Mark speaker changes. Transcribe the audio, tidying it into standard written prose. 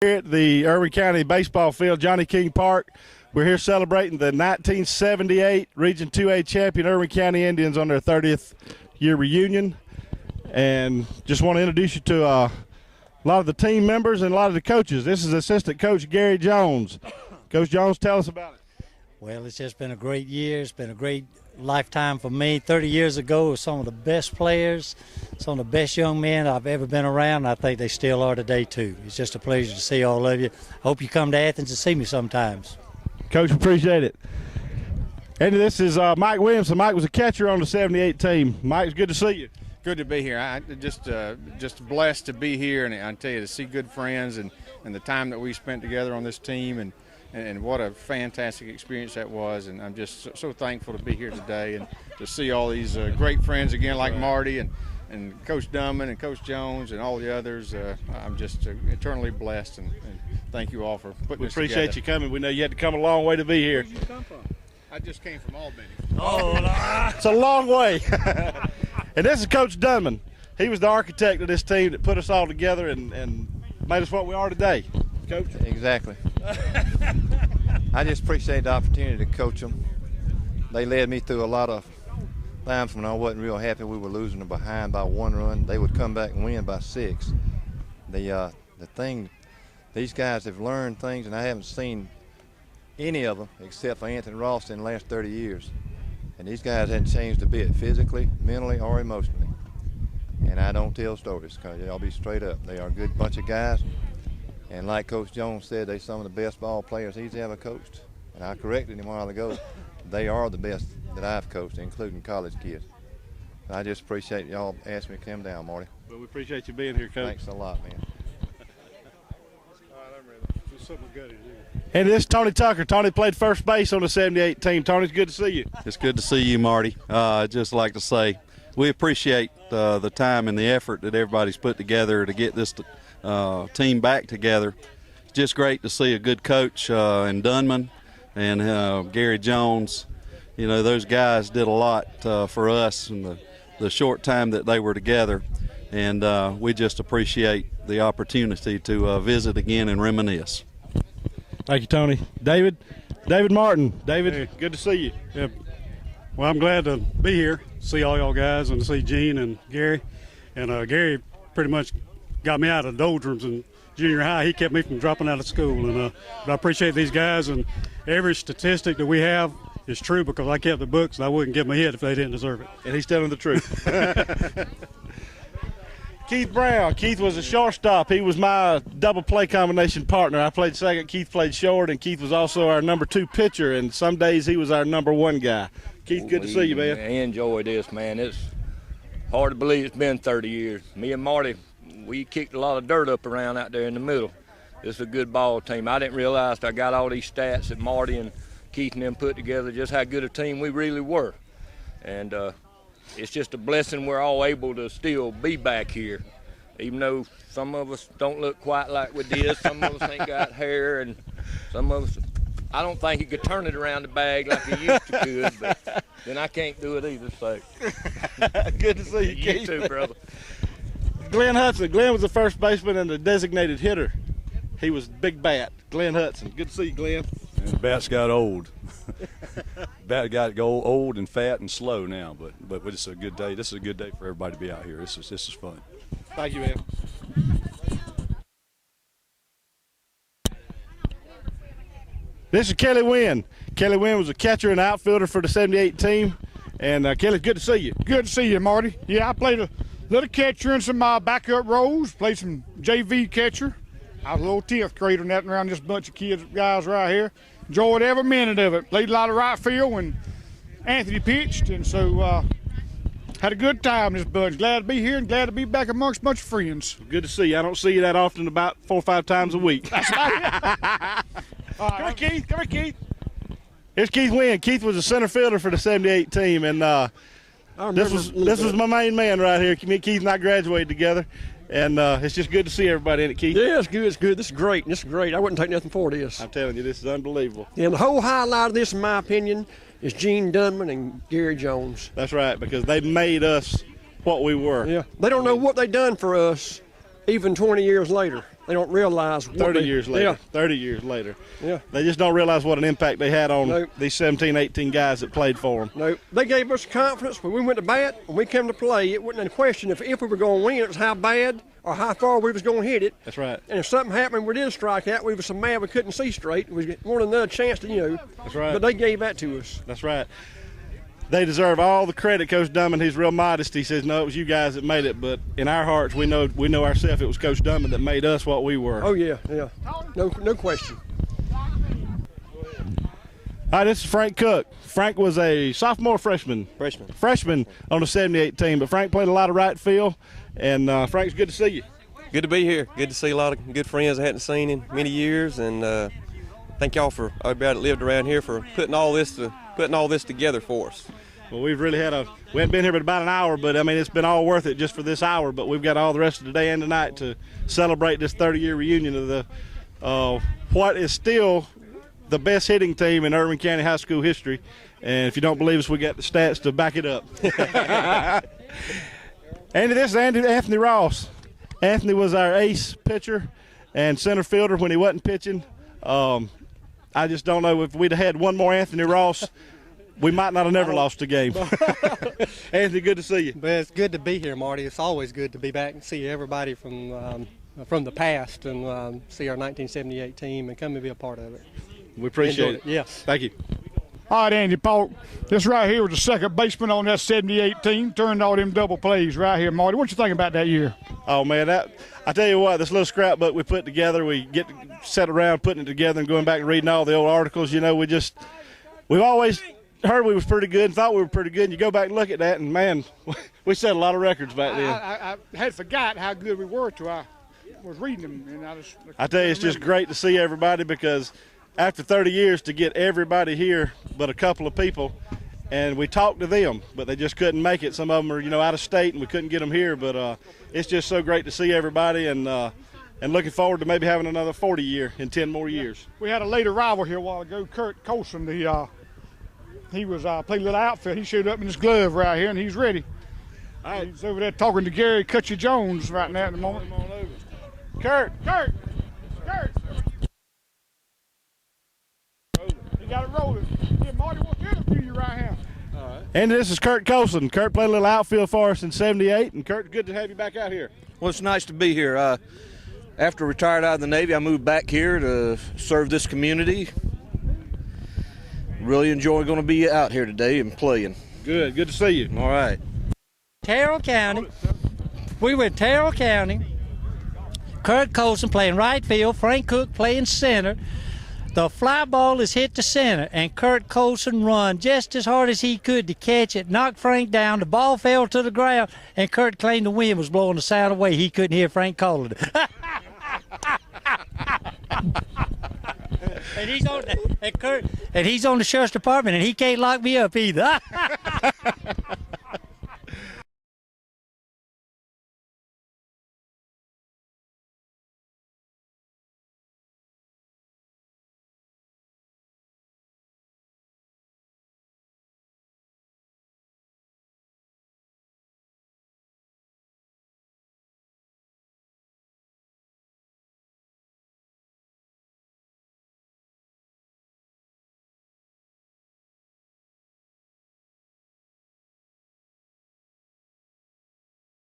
Speaker 1: Here at the Irwin County baseball field, Johnny King Park. We're here celebrating the 1978 Region 2A champion Irwin County Indians on their 30th year reunion. And just want to introduce you to a lot of the team members and a lot of the coaches. This is assistant coach Gary Jones. Coach Jones, tell us about it.
Speaker 2: Well, it's just been a great year. It's been a great lifetime for me. 30 years ago, some of the best players, some of the best young men I've ever been around. I think they still are today, too. It's just a pleasure to see all of you. Hope you come to Athens and see me sometimes.
Speaker 1: Coach, appreciate it. And this is Mike Williamson. Mike was a catcher on the 78 team. Mike, it's good to see you.
Speaker 3: Good to be here. I just blessed to be here, and I tell you, to see good friends and the time that we spent together on this team, and what a fantastic experience that was. And I'm just so thankful to be here today and to see all these great friends again, like Marty and Coach Dunman and Coach Jones and all the others. I'm just eternally blessed, and thank you all for putting this together.
Speaker 1: We appreciate you coming. We know you had to come a long way to be here.
Speaker 3: Where did you come from? I just came from Albany.
Speaker 1: Oh, it's a long way. And this is Coach Dunman. He was the architect of this team that put us all together and made us what we are today. Coach?
Speaker 4: Exactly. I just appreciate the opportunity to coach them. They led me through a lot of times when I wasn't real happy. We were losing behind by 1 run. They would come back and win by 6. The thing, these guys have learned things, and I haven't seen any of them except for Anthony Ross in the last 30 years. And these guys hadn't changed a bit, physically, mentally, or emotionally. And I don't tell stories, because I'll be straight up. They are a good bunch of guys. And like Coach Jones said, they're some of the best ball players he's ever coached. And I corrected him a while ago. They are the best that I've coached, including college kids. I just appreciate y'all asking me to come down, Marty.
Speaker 1: Well, we appreciate you being here, Coach.
Speaker 4: Thanks a lot, man.
Speaker 3: All right, I'm ready. There's something good in here.
Speaker 1: And this is Tony Tucker. Tony played first base on the 78 team. Tony, it's good to see you.
Speaker 5: It's good to see you, Marty. I'd just like to say we appreciate the time and the effort that everybody's put together to get this team back together. It's just great to see a good coach in Dunman and Gary Jones. You know, those guys did a lot for us in the short time that they were together, and we just appreciate the opportunity to visit again and reminisce.
Speaker 1: Thank you, Tony. David Martin. David, hey. Good to see you.
Speaker 6: Yeah. Well, I'm glad to be here, see all y'all guys, and to see Gene and Gary. And Gary pretty much got me out of the doldrums in junior high. He kept me from dropping out of school. And but I appreciate these guys, and every statistic that we have is true, because I kept the books and I wouldn't give them a hit if they didn't deserve it.
Speaker 1: And he's telling the truth. Keith Brown. Keith was a shortstop. He was my double play combination partner. I played second, Keith played short, and Keith was also our number 2 pitcher, and some days he was our number 1 guy. Keith, good to see you, man.
Speaker 7: I enjoy this, man. It's hard to believe it's been 30 years. Me and Marty, we kicked a lot of dirt up around out there in the middle. This is a good ball team. I didn't realize I got all these stats that Marty and Keith and them put together, just how good a team we really were. And it's just a blessing we're all able to still be back here, even though some of us don't look quite like we did. Some of us ain't got hair, and some of us, I don't think he could turn it around the bag like he used to could, but then I can't do it either, so.
Speaker 1: Good to see you, Keith.
Speaker 7: You too, brother.
Speaker 1: Glenn Hudson. Glenn was the first baseman and the designated hitter. He was big bat. Glenn Hudson. Good to see you, Glenn.
Speaker 8: And the bats got old. Bat got old and fat and slow now, but it's a good day. This is a good day for everybody to be out here. This is fun.
Speaker 1: Thank you, man. This is Kelly Wynn. Kelly Wynn was a catcher and outfielder for the 78 team. And Kelly, good to see you.
Speaker 9: Good to see you, Marty. Yeah, I played a little catcher in some backup roles, played some JV catcher. I was a little 10th grader and that around this bunch of guys right here. Enjoyed every minute of it. Played a lot of right field when Anthony pitched, and so had a good time this bunch. Glad to be here and glad to be back amongst a bunch of friends.
Speaker 1: Good to see you. I don't see you that often, about 4 or 5 times a week.
Speaker 9: That's about it.
Speaker 1: Come here, Keith. Come here, Keith. Here's Keith Wynn. Keith was a center fielder for the 78 team, and this was my main man right here. Keith and I graduated together. And it's just good to see everybody in it, Keith.
Speaker 10: Yeah, it's good. It's good. This is great. This is great. I wouldn't take nothing for this.
Speaker 1: I'm telling you, this is unbelievable.
Speaker 10: And the whole highlight of this, in my opinion, is Gene Dunman and Gary Jones.
Speaker 1: That's right, because they made us what we were.
Speaker 10: Yeah. They don't know what they done for us even 20 years later. They don't realize what
Speaker 1: 30 years later.
Speaker 10: Yeah.
Speaker 1: 30 years later.
Speaker 10: Yeah.
Speaker 1: They just don't realize what an impact they had on
Speaker 10: Nope.
Speaker 1: these 17, 18 guys that played for them.
Speaker 10: No, they gave us confidence when we went to bat. When we came to play, it wasn't a question if we were going to win. It was how bad or how far we was going to hit it.
Speaker 1: That's right.
Speaker 10: And if something happened, we did strike out. We were so mad we couldn't see straight. We wanted another chance to,
Speaker 1: That's right.
Speaker 10: But they gave that to us.
Speaker 1: That's right. They deserve all the credit. Coach Dummon, he's real modest. He says, no, it was you guys that made it. But in our hearts, we know ourselves it was Coach Dummon that made us what we were.
Speaker 10: Oh, yeah. No question.
Speaker 1: All right, this is Frank Cook. Frank was a sophomore freshman on the 78 team. But Frank played a lot of right field. And, Frank, it's good to see you.
Speaker 11: Good to be here. Good to see a lot of good friends I hadn't seen in many years. And thank y'all for everybody that lived around here for putting all this together for us.
Speaker 1: Well, we've really we haven't been here but about an hour, but I mean, it's been all worth it just for this hour. But we've got all the rest of the day and tonight to celebrate this 30-year reunion of the what is still the best hitting team in Irwin County High School history. And if you don't believe us, we got the stats to back it up. Andy, this is Anthony Ross. Anthony was our ace pitcher and center fielder when he wasn't pitching. I just don't know if we'd have had one more Anthony Ross, we might not have never lost a game. Anthony, good to see you.
Speaker 12: But it's good to be here, Marty. It's always good to be back and see everybody from the past and see our 1978 team and come and be a part of it.
Speaker 1: We appreciate it.
Speaker 12: Yes.
Speaker 1: Thank you.
Speaker 9: All right, Andy Polk. This right here was the second baseman on that 78 team. Turned all them double plays right here, Marty. What you think about that year?
Speaker 1: Oh, man, I tell you what, this little scrapbook we put together, we get to sit around putting it together and going back and reading all the old articles. We've always heard we was pretty good and thought we were pretty good. And you go back and look at that, and, man, we set a lot of records back then.
Speaker 9: I had forgot how good we were till I was reading them. And
Speaker 1: I tell you, it's just great to see everybody because after 30 years to get everybody here but a couple of people, and we talked to them, but they just couldn't make it. Some of them are, out of state, and we couldn't get them here. But it's just so great to see everybody, and looking forward to maybe having another 40 year in 10 more years.
Speaker 9: We had a late arrival here a while ago, Kurt Colson. He was played a little outfit. He showed up in his glove right here, and he's ready. All right. He's over there talking to Gary Cutcher Jones right now at the moment. Come on over. Kurt. You got it rolling. Yeah, Marty wants to interview you right here.
Speaker 1: All right. And this is Kurt Colson. Kurt played a little outfield for us in 78, and Kurt, good to have you back out here.
Speaker 13: Well, it's nice to be here. After retired out of the Navy, I moved back here to serve this community. Really enjoy going to be out here today and playing.
Speaker 1: Good to see you.
Speaker 13: All right.
Speaker 2: Terrell County. We were in Terrell County. Kurt Colson playing right field, Frank Cook playing center. The fly ball is hit to center, and Kurt Colson run just as hard as he could to catch it, knocked Frank down. The ball fell to the ground, and Kurt claimed the wind was blowing the sound away. He couldn't hear Frank calling it. And he's on the sheriff's department, and he can't lock me up either.